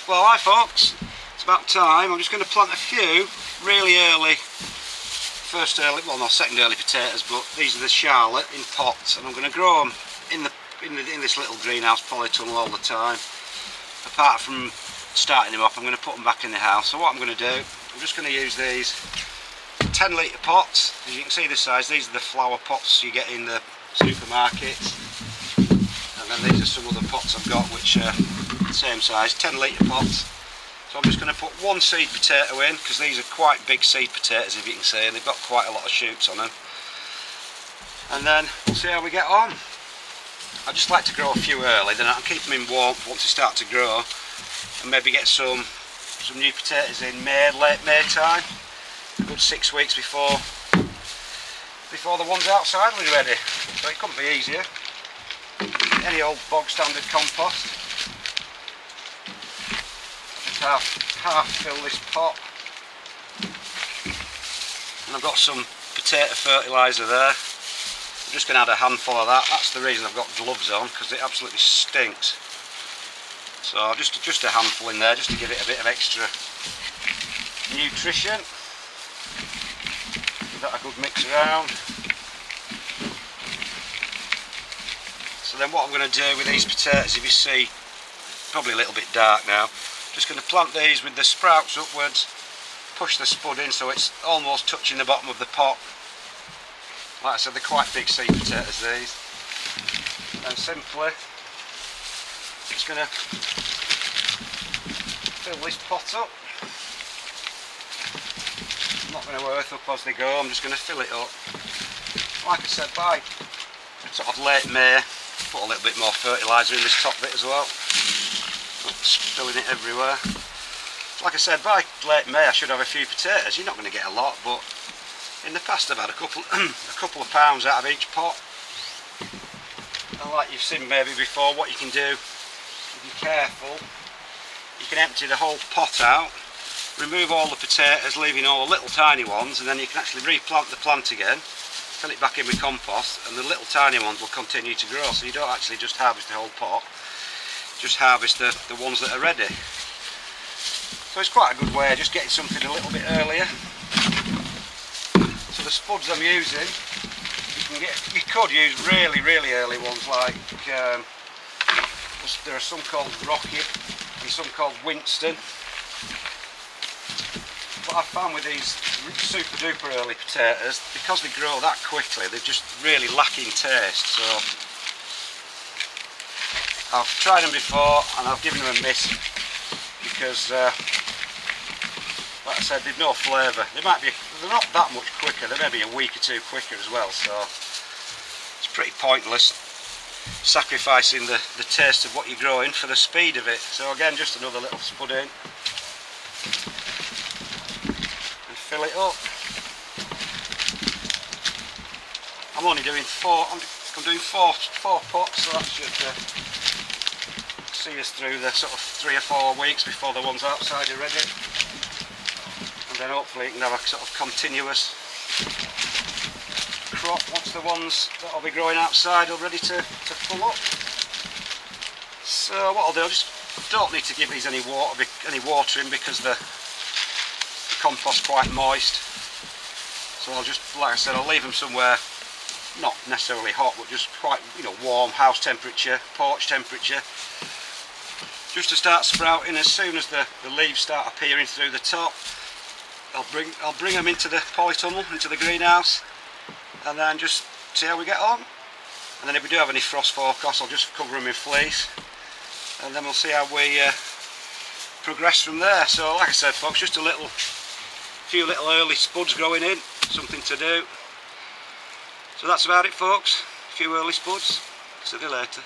Well, hi folks, it's about time. I'm just going to plant a few really early, second early potatoes, but these are the Charlotte in pots, and I'm going to grow them in this little greenhouse polytunnel all the time. Apart from starting them up, I'm going to put them back in the house. So what I'm going to do, I'm just going to use these 10 litre pots. As you can see the size, these are the flower pots you get in the supermarkets, and then these are some other pots I've got which are the same size, 10 litre pots. So I'm just going to put one seed potato in, because these are quite big seed potatoes, if you can see, and they've got quite a lot of shoots on them. And then we'll see how we get on. I just like to grow a few early, then I can keep them in warmth once they start to grow, and maybe get some new potatoes in late May time, a good 6 weeks before the ones outside will be ready. So it couldn't be easier. Any old bog standard compost. Half fill this pot, and I've got some potato fertiliser there. I'm just going to add a handful of that. That's the reason I've got gloves on, because it absolutely stinks. So just a handful in there, just to give it a bit of extra nutrition. Give that a good mix around. So then what I'm going to do with these potatoes, if you see, probably a little bit dark now, just going to plant these with the sprouts upwards, push the spud in so it's almost touching the bottom of the pot. Like I said, they're quite big seed potatoes these. And simply just going to fill this pot up. I'm not going to earth up as they go, I'm just going to fill it up. Like I said, by sort of late May, put a little bit more fertiliser in this top bit as well. Spilling it everywhere. Like I said, by late May I should have a few potatoes. You're not going to get a lot, but in the past I've had a couple of pounds out of each pot. And like you've seen maybe before, what you can do, if you're careful, you can empty the whole pot out, remove all the potatoes, leaving all the little tiny ones, and then you can actually replant the plant again, fill it back in with compost, and the little tiny ones will continue to grow. So you don't actually just harvest the whole pot, just harvest the ones that are ready. So it's quite a good way of just getting something a little bit earlier. So the spuds I'm using, you could use really early ones, like there are some called Rocket and some called Winston. But I found with these super duper early potatoes, because they grow that quickly, they're just really lacking taste. So I've tried them before and I've given them a miss, because like I said, they've no flavour. They're not that much quicker, they're maybe a week or two quicker as well, so it's pretty pointless sacrificing the taste of what you're growing for the speed of it. So again, just another little spud in and fill it up. I'm only doing I'm doing four pots, so that should see us through the sort of 3 or 4 weeks before the ones outside are ready, and then hopefully you can have a sort of continuous crop once the ones that will be growing outside are ready to pull up. So what I'll do, I just don't need to give these any watering, because the compost's quite moist. So I'll just, like I said, I'll leave them somewhere not necessarily hot, but just quite, warm, house temperature, porch temperature, just to start sprouting. As soon as the leaves start appearing through the top, I'll bring them into the polytunnel, into the greenhouse, and then just see how we get on. And then if we do have any frost forecasts, I'll just cover them in fleece, and then we'll see how we progress from there. So like I said folks, just a few little early spuds growing in, something to do. So that's about it folks, a few early spuds. See you later.